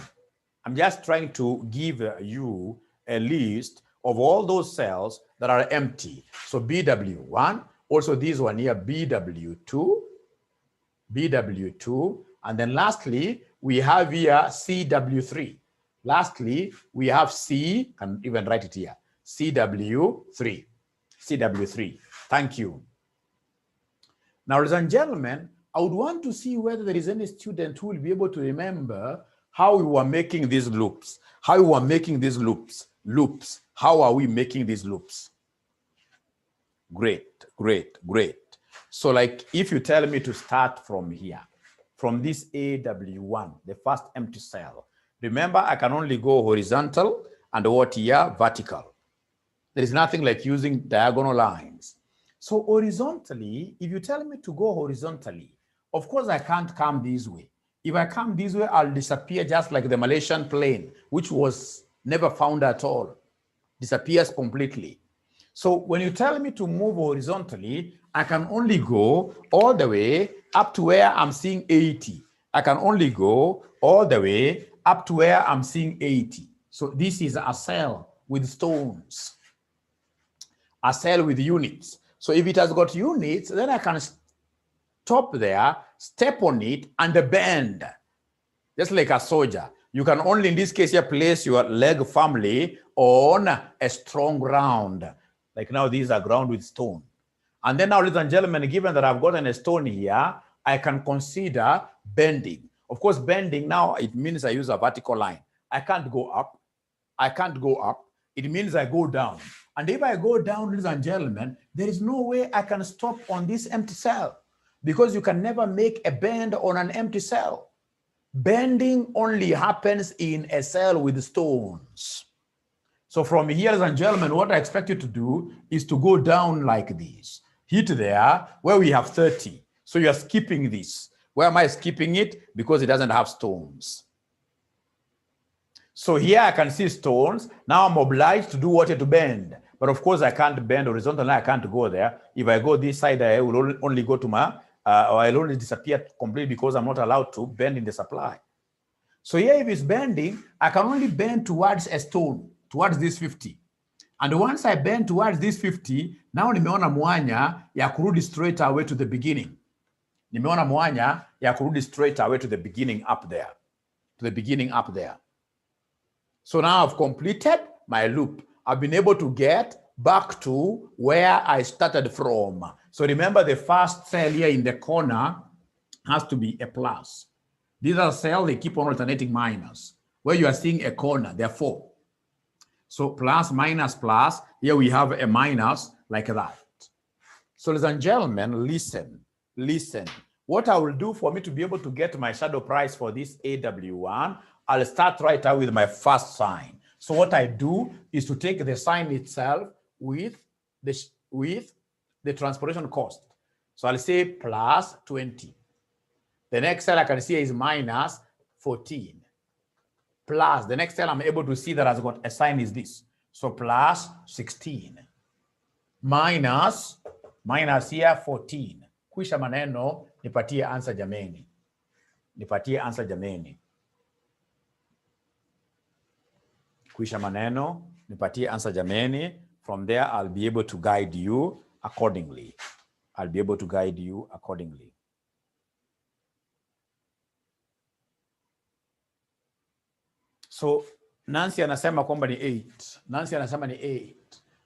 I'm just trying to give you a list of all those cells that are empty. So BW1, also this one here, BW2, and then lastly, we have here CW3. Lastly, we have C, and even write it here, CW3. Thank you. Now, ladies and gentlemen, I would want to see whether there is any student who will be able to remember how we were making these loops. How we were making these loops. How are we making these loops? Great. So like if you tell me to start from here, from this AW1, the first empty cell, remember I can only go horizontal and what here, vertical. There is nothing like using diagonal lines. So horizontally, if you tell me to go horizontally, of course I can't come this way. If I come this way, I'll disappear just like the Malaysian plane, which was never found at all. Disappears completely. So when you tell me to move horizontally, I can only go all the way up to where I'm seeing 80. I can only go all the way up to where I'm seeing 80. So this is a cell with stones, a cell with units. So if it has got units, then I can stop there, step on it, and bend, just like a soldier. You can only, in this case here, place your leg firmly on a strong ground. Like now, these are ground with stone. And then now, ladies and gentlemen, given that I've gotten a stone here, I can consider bending. Of course, bending now, it means I use a vertical line. I can't go up. It means I go down. And if I go down, ladies and gentlemen, there is no way I can stop on this empty cell, because you can never make a bend on an empty cell. Bending only happens in a cell with stones. So from here, ladies and gentlemen, what I expect you to do is to go down like this. Hit there where we have 30. So you're skipping this. Where am I skipping it? Because it doesn't have stones. So here I can see stones. Now I'm obliged to do what? To bend. But of course I can't bend horizontally. I can't go there. If I go this side, I will only go to my, or I'll only disappear completely because I'm not allowed to bend in the supply. So here if it's bending, I can only bend towards a stone, towards this 50. And once I bend towards this 50, now nimeona mwanya ya kurudi straight away to the beginning. Nimeona mwanya ya kurudi straight away to the beginning up there. So now I've completed my loop. I've been able to get back to where I started from. So remember, the first cell here in the corner has to be a plus. These are cells, they keep on alternating minus. Where you are seeing a corner, there are 4. So plus, minus, plus. Here we have a minus like that. So ladies and gentlemen, listen. What I will do for me to be able to get my shadow price for this AW1, I'll start right out with my first sign. So what I do is to take the sign itself with the transportation cost. So I'll say plus 20. The next cell I can see is minus 14. Plus, the next cell I'm able to see that has got a sign is this. So plus 16. Minus here 14. Kwisha maneno, nipatie answer jameni. Kwisha maneno, nipatie answer jameni. From there, I'll be able to guide you accordingly. So Nancy anasema kwamba ni 8.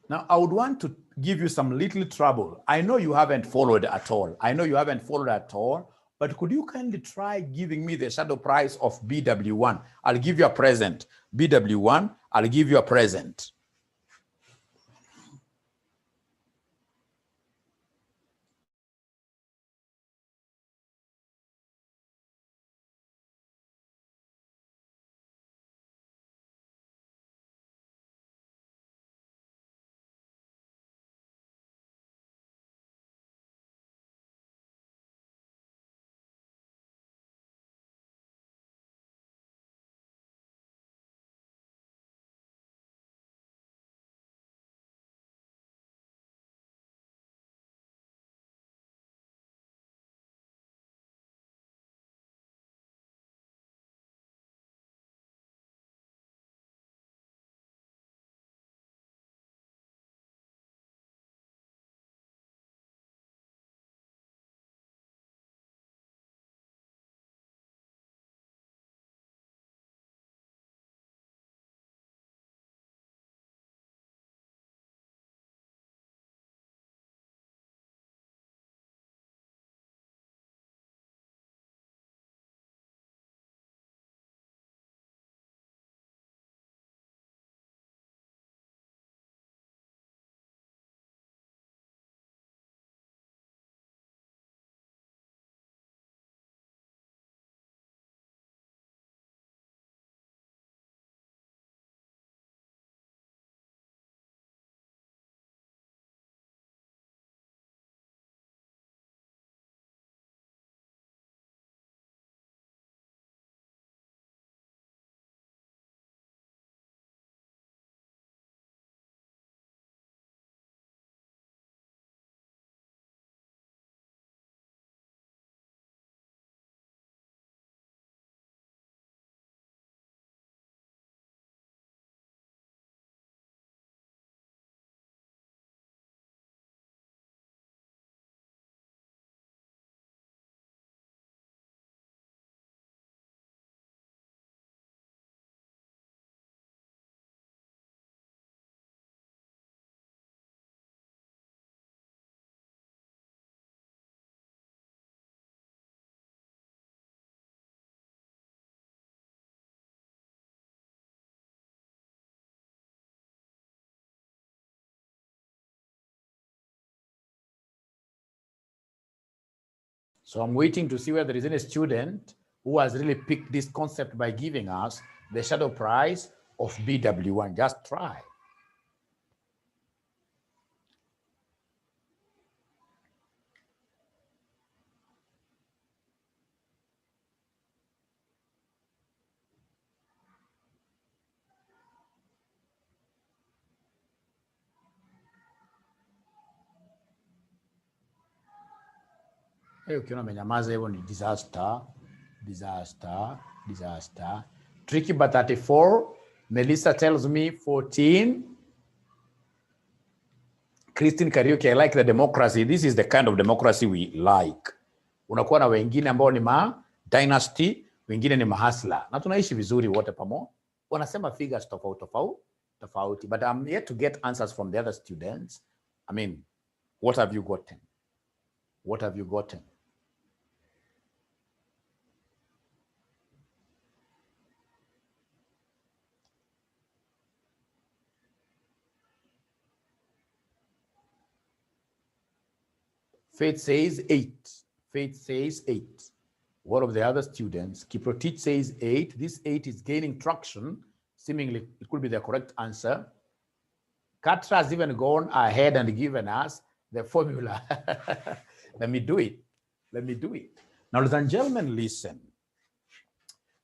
Now, I would want to give you some little trouble. I know you haven't followed at all. But could you kindly try giving me the shadow price of BW1? I'll give you a present. BW1, I'll give you a present. So I'm waiting to see whether there is any student who has really picked this concept by giving us the shadow price of BW1. Just try. Ukiona amenyamaza hivyo ni disaster. Tricky but 34. Melissa tells me 14. Christine Kariuki, I like the democracy. This is the kind of democracy we like. Unakuwa na wengine ambao ni dynasty, wengine ni mahasla. Na tunaishi vizuri wote pamoja. Wanasema figures tofauti. But I'm yet to get answers from the other students. I mean, what have you gotten? What have you gotten? Faith says 8. Faith says 8. One of the other students, Kiprotich says 8. This 8 is gaining traction. Seemingly, it could be the correct answer. Katra has even gone ahead and given us the formula. Let me do it. Now, ladies and gentlemen, listen.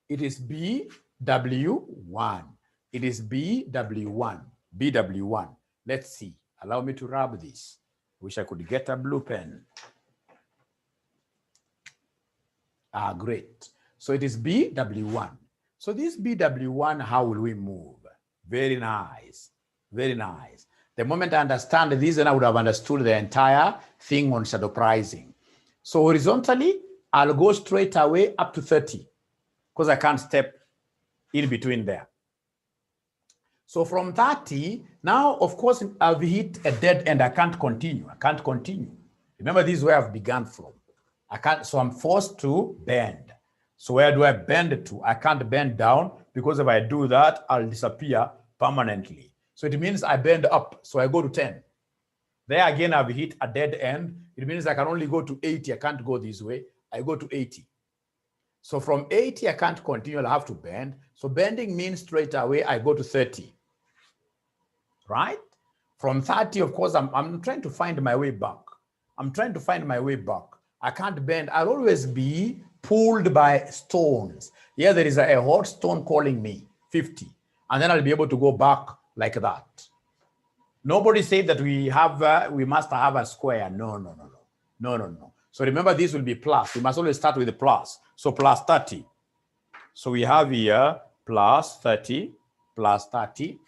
It is BW1. It is BW1. BW1. Let's see. Allow me to rub this. Wish I could get a blue pen. Great. So it is BW1. So this BW1, how will we move? Very nice. The moment I understand this, then I would have understood the entire thing on shadow pricing. So horizontally, I'll go straight away up to 30 because I can't step in between there. So from 30, now, of course, I've hit a dead end. I can't continue. Remember, this is where I've begun from. So I'm forced to bend. So where do I bend to? I can't bend down because if I do that, I'll disappear permanently. So it means I bend up. So I go to 10. There again, I've hit a dead end. It means I can only go to 80. I can't go this way. I go to 80. So from 80, I can't continue. I'll have to bend. So bending means straight away, I go to 30. Right? From 30, of course, I'm trying to find my way back. I can't bend. I'll always be pulled by stones. Here there is a hot stone calling me, 50. And then I'll be able to go back like that. Nobody said that we must have a square. No. So remember, this will be plus. We must always start with the plus. So plus 30. So we have here plus 30, plus 30,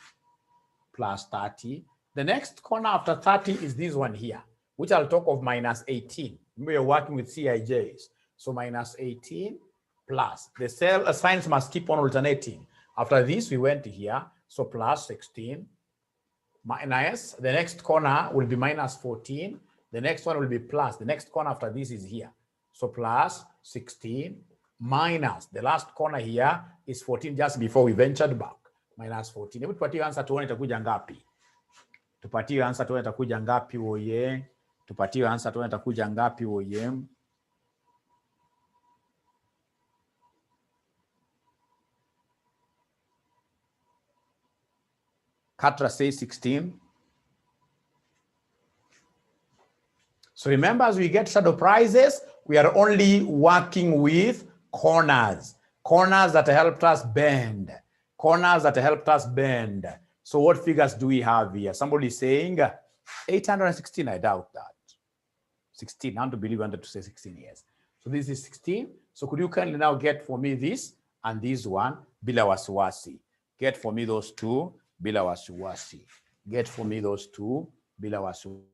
plus 30. The next corner after 30 is this one here, which I'll talk of minus 18. Remember, you're working with CIJs. So minus 18 plus. The cell signs must keep on alternating. After this, we went here. So plus 16 minus. The next corner will be minus 14. The next one will be plus. The next corner after this is here. So plus 16 minus. The last corner here is 14 just before we ventured back. Minus 14. Hebu tupatie answer tuone itakuja ngapi. Tupatie answer tuone itakuja ngapi oye. Tupatie answer tuone itakuja ngapi oye. Katra says 16. So remember, as we get shadow prices, we are only working with corners. Corners that helped us bend. So what figures do we have here? Somebody is saying 816. I doubt that. 16. I want to believe I wanted to say 16 years. So this is 16. So could you kindly now get for me this and this one, bila wasiwasi. Get for me those two, bila wasiwasi. Get for me those two, bila wasiwasi.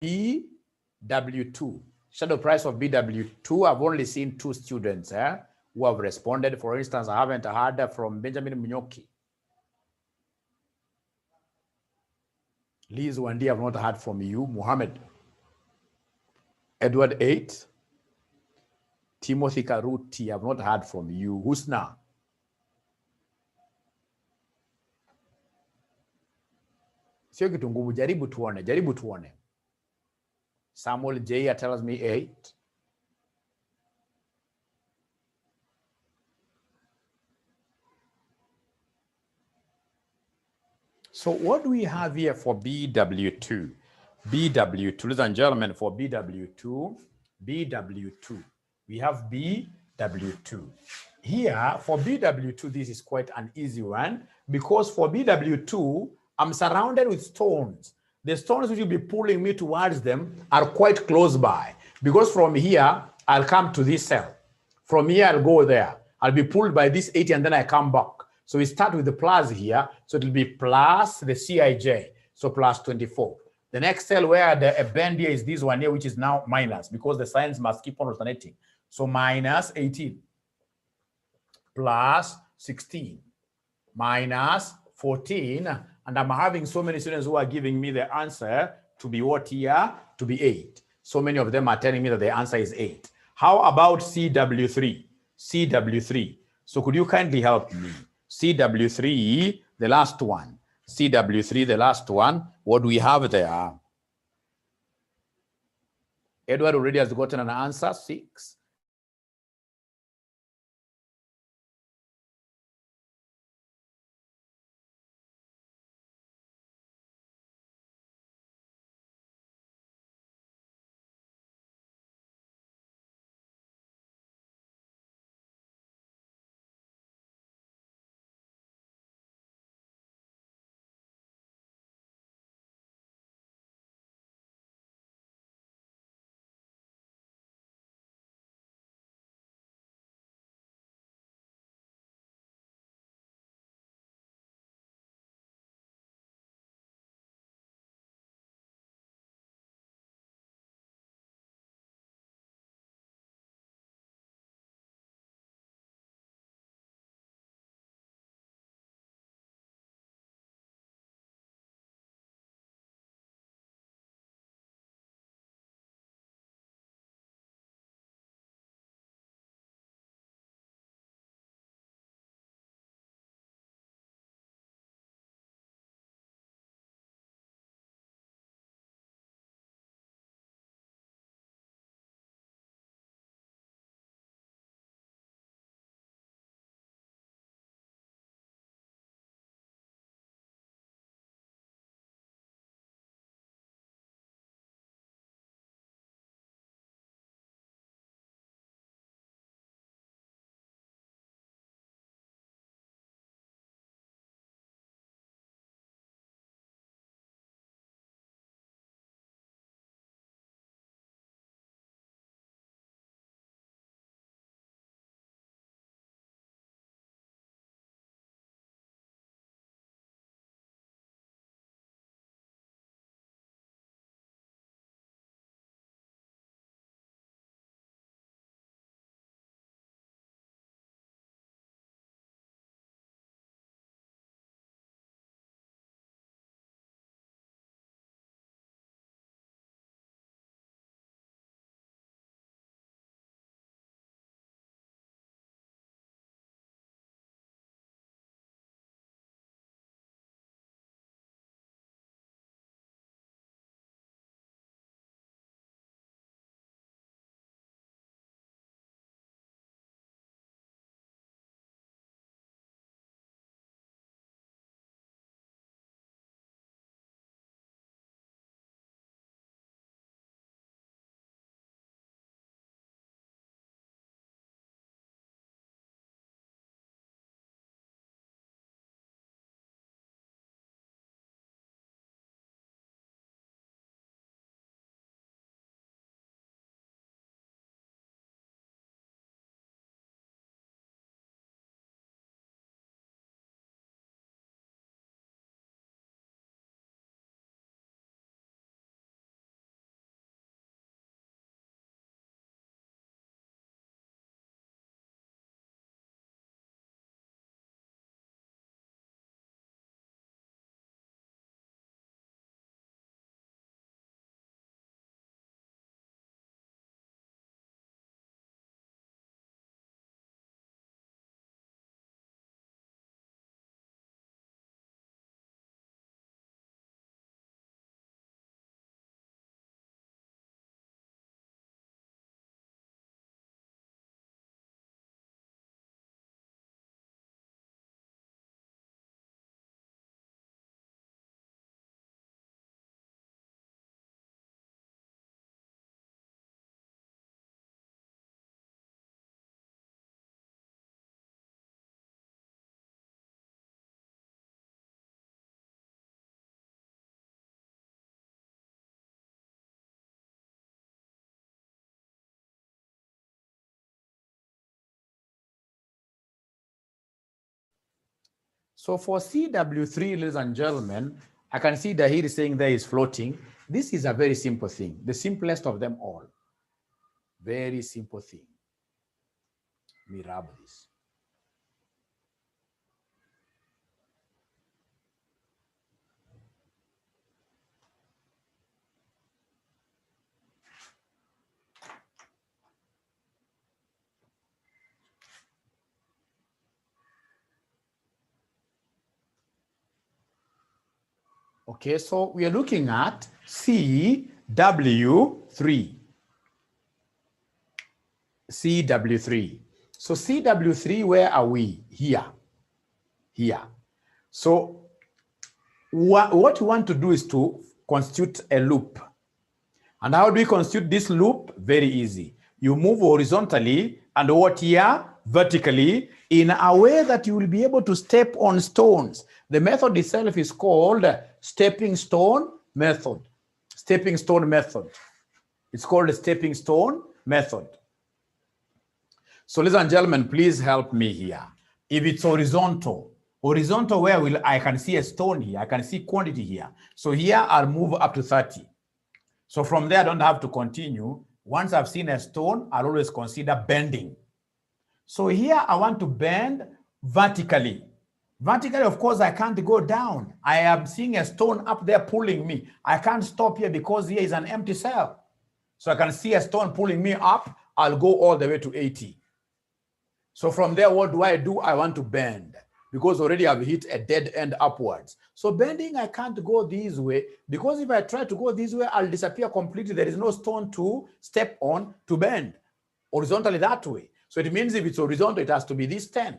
BW2. Shadow price of BW2, I've only seen 2 students who have responded. For instance, I haven't heard from Benjamin Munyoki. Liz Wandi, I've not heard from you. Muhammad. Edward 8. Timothy Karuti, I've not heard from you. Husna. Sio kitu ngumu, jaribu tuone. Samuel J tells me 8. So what do we have here for BW2? BW2, ladies and gentlemen, for BW2, we have BW2. Here, for BW2, this is quite an easy one, because for BW2, I'm surrounded with stones. The stones which will be pulling me towards them are quite close by, because from here, I'll come to this cell. From here, I'll go there. I'll be pulled by this 80, and then I come back. So we start with the plus here. So it'll be plus the CIJ, so plus 24. The next cell where the bend here is this one here, which is now minus, because the signs must keep on alternating. So minus 18, plus 16, minus 14. And I'm having so many students who are giving me the answer to be what here? To be 8. So many of them are telling me that the answer is 8. How about CW3? CW3. So could you kindly help me? CW3, the last one. CW3, the last one. What do we have there? Edward already has gotten an answer, 6. So for CW3, ladies and gentlemen, I can see that he is saying there is floating. This is a very simple thing, the simplest of them all. Very simple thing. Let me rub this. Okay, so we are looking at CW3. CW3. So CW3, where are we? Here. Here. So what you want to do is to constitute a loop. And how do we constitute this loop? Very easy. You move horizontally and what here? Vertically, in a way that you will be able to step on stones. The method itself is called stepping stone method. Stepping stone method. It's called a stepping stone method. So ladies and gentlemen, please help me here. If it's horizontal, where I can see a stone here, I can see quantity here. So here I'll move up to 30. So from there, I don't have to continue. Once I've seen a stone, I'll always consider bending. So here I want to bend vertically. Vertically, of course, I can't go down. I am seeing a stone up there pulling me. I can't stop here because here is an empty cell. So I can see a stone pulling me up. I'll go all the way to 80. So from there, what do? I want to bend because already I've hit a dead end upwards. So bending, I can't go this way because if I try to go this way, I'll disappear completely. There is no stone to step on to bend horizontally that way. So it means if it's horizontal, it has to be this 10.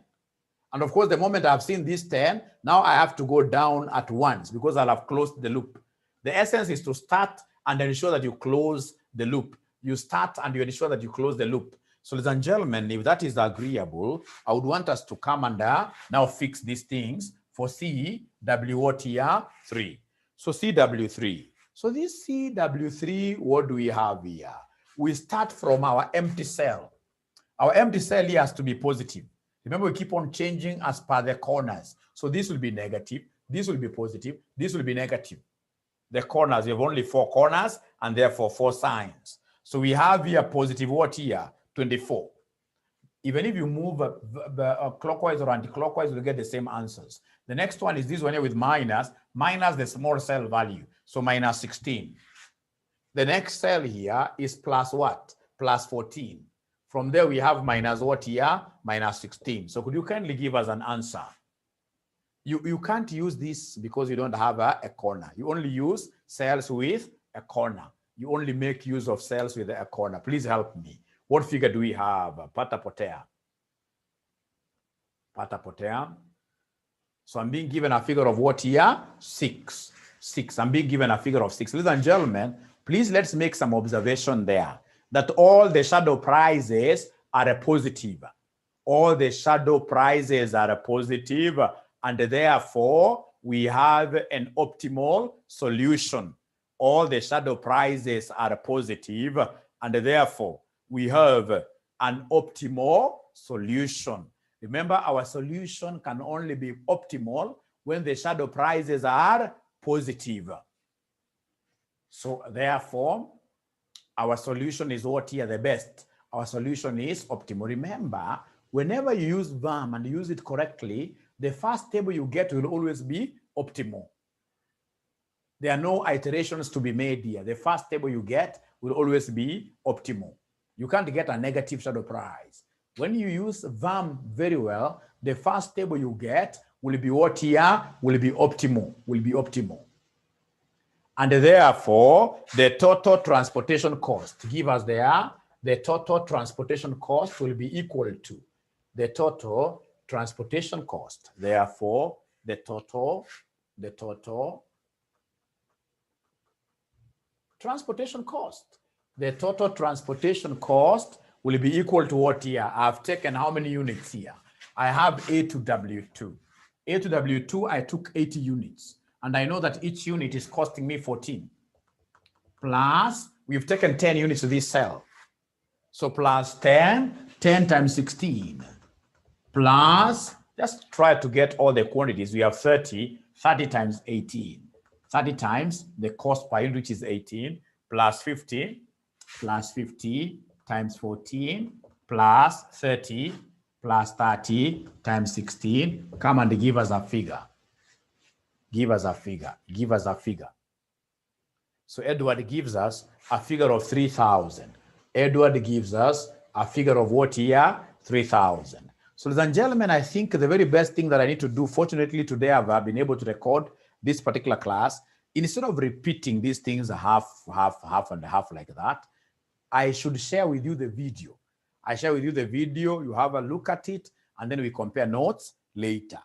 And of course, the moment I've seen this 10, now I have to go down at once because I'll have closed the loop. The essence is to start and ensure that you close the loop. You start and you ensure that you close the loop. So ladies and gentlemen, if that is agreeable, I would want us to come and now fix these things for CW3. So CW3. So this CW3, what do we have here? We start from our empty cell. Our empty cell here has to be positive. Remember, we keep on changing as per the corners. So this will be negative, this will be positive, this will be negative. The corners, we have only 4 corners and therefore 4 signs. So we have here positive what here? 24. Even if you move clockwise or anti-clockwise, you'll get the same answers. The next one is this one here with minus the small cell value. So minus 16. The next cell here is plus what? Plus 14. From there, we have minus what here? Minus 16. So could you kindly give us an answer? You can't use this because you don't have a corner. You only use cells with a corner. You only make use of cells with a corner. Please help me. What figure do we have? Pata potea. Pata potea. So I'm being given a figure of what here? 6. 6. I'm being given a figure of 6. Ladies and gentlemen, please let's make some observation there. That all the shadow prices are a positive. All the shadow prices are a positive, and therefore we have an optimal solution. All the shadow prices are positive, and therefore we have an optimal solution. Remember, our solution can only be optimal when the shadow prices are positive. So therefore, our solution is what here? The best. Our solution is optimal. Remember, whenever you use VAM and use it correctly, the first table you get will always be optimal. There are no iterations to be made here. The first table you get will always be optimal. You can't get a negative shadow price. When you use VAM very well, the first table you get will be what here? Will be optimal. Will be optimal. And therefore, the total transportation cost, give us there, the total transportation cost will be equal to the total transportation cost. Therefore, the total transportation cost. The total transportation cost will be equal to what here? I've taken how many units here? I have A to W2. A to W2, I took 80 units. And I know that each unit is costing me 14. Plus, we've taken 10 units to this cell. So plus 10, 10 times 16. Plus Just try to get all the quantities. We have 30 times 18. 30 times the cost per unit, which is 18, plus 50 times 14, plus 30 plus 30 times 16. Come and give us a figure. Give us a figure. Give us a figure. So Edward gives us a figure of 3,000. Edward gives us a figure of what here? 3,000. So ladies and gentlemen, I think the very best thing that I need to do, fortunately today I've been able to record this particular class. Instead of repeating these things half and half like that, I should share with you the video. I share with you the video, you have a look at it, and then we compare notes later.